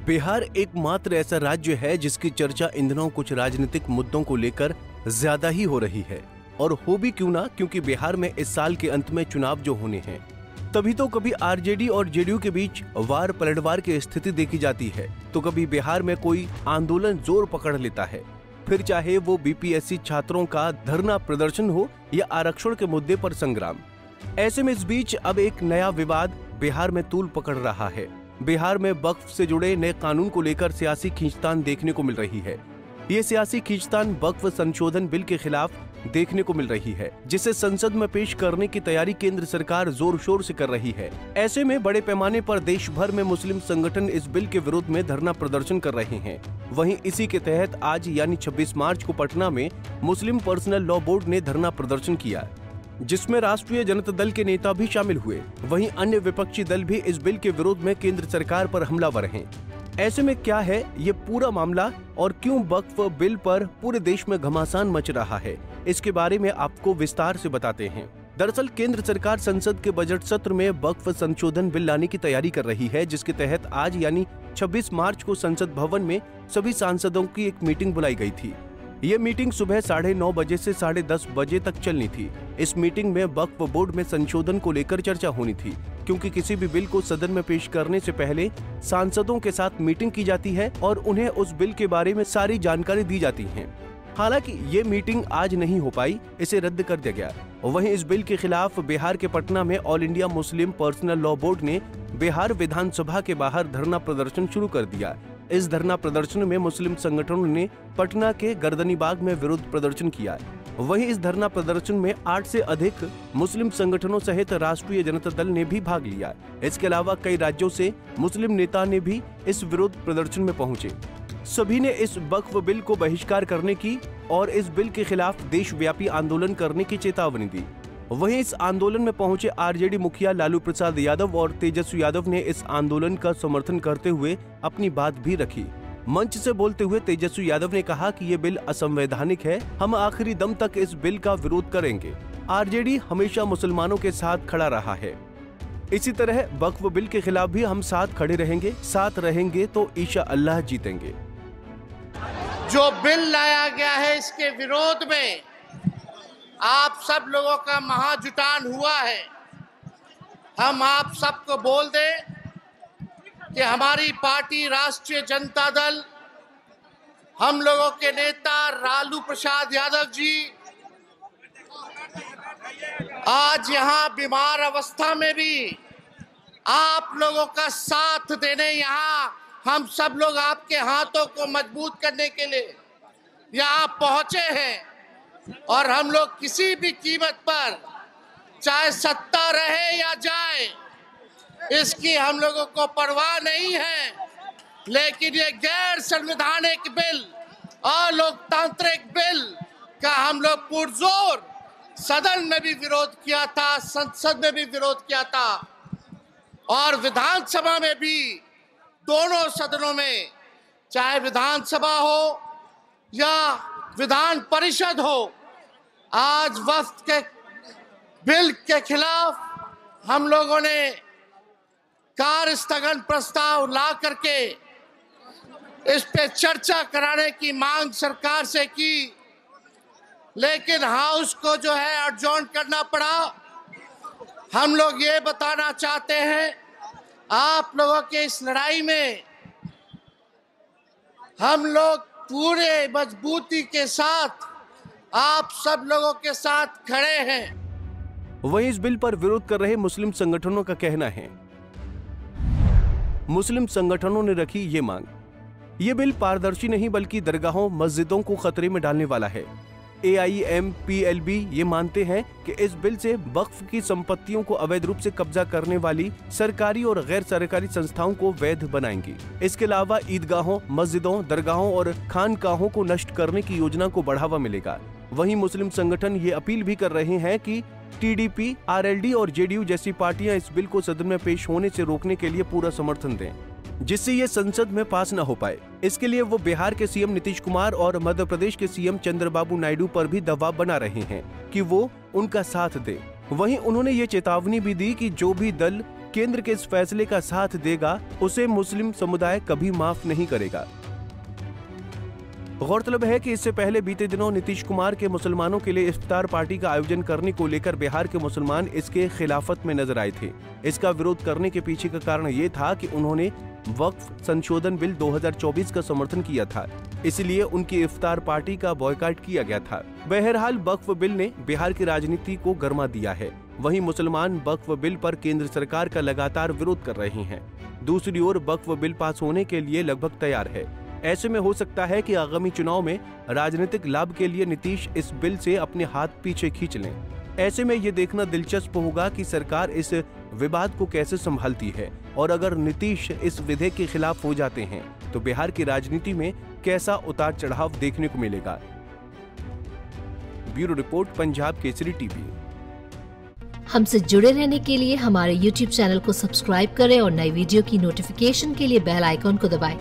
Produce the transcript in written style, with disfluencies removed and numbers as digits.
बिहार एकमात्र ऐसा राज्य है जिसकी चर्चा इन दिनों कुछ राजनीतिक मुद्दों को लेकर ज्यादा ही हो रही है। और हो भी क्यों ना, क्योंकि बिहार में इस साल के अंत में चुनाव जो होने हैं, तभी तो कभी आरजेडी और जेडीयू के बीच वार पलटवार की स्थिति देखी जाती है, तो कभी बिहार में कोई आंदोलन जोर पकड़ लेता है, फिर चाहे वो बीपीएससी छात्रों का धरना प्रदर्शन हो या आरक्षण के मुद्दे पर संग्राम। ऐसे में इस बीच अब एक नया विवाद बिहार में तूल पकड़ रहा है। बिहार में वक्फ से जुड़े नए कानून को लेकर सियासी खींचतान देखने को मिल रही है। ये सियासी खींचतान वक्फ संशोधन बिल के खिलाफ देखने को मिल रही है, जिसे संसद में पेश करने की तैयारी केंद्र सरकार जोर शोर से कर रही है। ऐसे में बड़े पैमाने पर देश भर में मुस्लिम संगठन इस बिल के विरोध में धरना प्रदर्शन कर रहे हैं। वहीं इसी के तहत आज यानी 26 मार्च को पटना में मुस्लिम पर्सनल लॉ बोर्ड ने धरना प्रदर्शन किया, जिसमें राष्ट्रीय जनता दल के नेता भी शामिल हुए। वहीं अन्य विपक्षी दल भी इस बिल के विरोध में केंद्र सरकार पर हमलावर हैं। ऐसे में क्या है ये पूरा मामला और क्यों वक्फ बिल पर पूरे देश में घमासान मच रहा है, इसके बारे में आपको विस्तार से बताते हैं। दरअसल केंद्र सरकार संसद के बजट सत्र में वक्फ संशोधन बिल लाने की तैयारी कर रही है, जिसके तहत आज यानी 26 मार्च को संसद भवन में सभी सांसदों की एक मीटिंग बुलाई गई थी। ये मीटिंग सुबह 9:30 बजे से 10:30 बजे तक चलनी थी। इस मीटिंग में वक्फ बोर्ड में संशोधन को लेकर चर्चा होनी थी, क्योंकि किसी भी बिल को सदन में पेश करने से पहले सांसदों के साथ मीटिंग की जाती है और उन्हें उस बिल के बारे में सारी जानकारी दी जाती है। हालांकि ये मीटिंग आज नहीं हो पाई, इसे रद्द कर दिया गया। वहीं इस बिल के खिलाफ बिहार के पटना में all India Muslim personal law board ने बिहार विधानसभा के बाहर धरना प्रदर्शन शुरू कर दिया। इस धरना प्रदर्शन में मुस्लिम संगठनों ने पटना के गर्दनी बाग में विरोध प्रदर्शन किया। वहीं इस धरना प्रदर्शन में 8 से अधिक मुस्लिम संगठनों सहित राष्ट्रीय जनता दल ने भी भाग लिया। इसके अलावा कई राज्यों से मुस्लिम नेता ने भी इस विरोध प्रदर्शन में पहुंचे। सभी ने इस वक्फ बिल को बहिष्कार करने की और इस बिल के खिलाफ देशव्यापी आंदोलन करने की चेतावनी दी। वहीं इस आंदोलन में पहुंचे आरजेडी मुखिया लालू प्रसाद यादव और तेजस्वी यादव ने इस आंदोलन का समर्थन करते हुए अपनी बात भी रखी। मंच से बोलते हुए तेजस्वी यादव ने कहा कि ये बिल असंवैधानिक है, हम आखिरी दम तक इस बिल का विरोध करेंगे। आरजेडी हमेशा मुसलमानों के साथ खड़ा रहा है, इसी तरह वक्फ बिल के खिलाफ भी हम साथ खड़े रहेंगे, साथ रहेंगे तो इंशाअल्लाह जीतेंगे। जो बिल लाया गया है इसके विरोध में आप सब लोगों का महाजुटान हुआ है। हम आप सबको बोल दें कि हमारी पार्टी राष्ट्रीय जनता दल, हम लोगों के नेता लालू प्रसाद यादव जी आज यहाँ बीमार अवस्था में भी आप लोगों का साथ देने यहाँ हम सब लोग आपके हाथों को मजबूत करने के लिए यहाँ पहुंचे हैं। और हम लोग किसी भी कीमत पर, चाहे सत्ता रहे या जाए, इसकी हम लोगों को परवाह नहीं है। लेकिन ये गैर संवैधानिक बिल और लोकतांत्रिक बिल का हम लोग पुरजोर सदन में भी विरोध किया था, संसद में भी विरोध किया था और विधानसभा में भी, दोनों सदनों में, चाहे विधानसभा हो या विधान परिषद हो। आज वक्फ के बिल के खिलाफ हम लोगों ने कार्य स्थगन प्रस्ताव ला करके इस पे चर्चा कराने की मांग सरकार से की, लेकिन हाउस को जो है एडजॉर्न करना पड़ा। हम लोग ये बताना चाहते हैं, आप लोगों के इस लड़ाई में हम लोग पूरे मजबूती के साथ आप सब लोगों के साथ खड़े हैं। वहीं इस बिल पर विरोध कर रहे मुस्लिम संगठनों का कहना है, मुस्लिम संगठनों ने रखी ये मांग, ये बिल पारदर्शी नहीं बल्कि दरगाहों मस्जिदों को खतरे में डालने वाला है। AIMPLB ये मानते हैं कि इस बिल से वक्फ की संपत्तियों को अवैध रूप से कब्जा करने वाली सरकारी और गैर सरकारी संस्थाओं को वैध बनाएंगी। इसके अलावा ईदगाहों, मस्जिदों, दरगाहों और खानकाहों को नष्ट करने की योजना को बढ़ावा मिलेगा। वहीं मुस्लिम संगठन ये अपील भी कर रहे हैं कि TDP, RLD और JDU जैसी पार्टियां इस बिल को सदन में पेश होने से रोकने के लिए पूरा समर्थन दें, जिससे ये संसद में पास न हो पाए। इसके लिए वो बिहार के सीएम नीतीश कुमार और मध्य प्रदेश के सीएम चंद्रबाबू नायडू पर भी दबाव बना रहे हैं कि वो उनका साथ दे। वहीं उन्होंने ये चेतावनी भी दी कि जो भी दल केंद्र के इस फैसले का साथ देगा उसे मुस्लिम समुदाय कभी माफ नहीं करेगा। गौरतलब है कि इससे पहले बीते दिनों नीतीश कुमार के मुसलमानों के लिए इफ्तार पार्टी का आयोजन करने को लेकर बिहार के मुसलमान इसके खिलाफत में नजर आए थे। इसका विरोध करने के पीछे का कारण ये था कि उन्होंने वक्फ संशोधन बिल 2024 का समर्थन किया था, इसलिए उनकी इफ्तार पार्टी का बॉयकॉट किया गया था। बहरहाल वक्फ बिल ने बिहार की राजनीति को गर्मा दिया है। वहीं मुसलमान वक्फ बिल पर केंद्र सरकार का लगातार विरोध कर रहे हैं। दूसरी ओर वक्फ बिल पास होने के लिए लगभग तैयार है। ऐसे में हो सकता है कि आगामी चुनाव में राजनीतिक लाभ के लिए नीतीश इस बिल से अपने हाथ पीछे खींच लें। ऐसे में ये देखना दिलचस्प होगा कि सरकार इस विवाद को कैसे संभालती है और अगर नीतीश इस विधेयक के खिलाफ हो जाते हैं तो बिहार की राजनीति में कैसा उतार चढ़ाव देखने को मिलेगा। Bureau report, Punjab Kesari TV. हमसे जुड़े रहने के लिए हमारे YouTube चैनल को सब्सक्राइब करें और नई वीडियो की नोटिफिकेशन के लिए बेल आइकॉन को दबाएं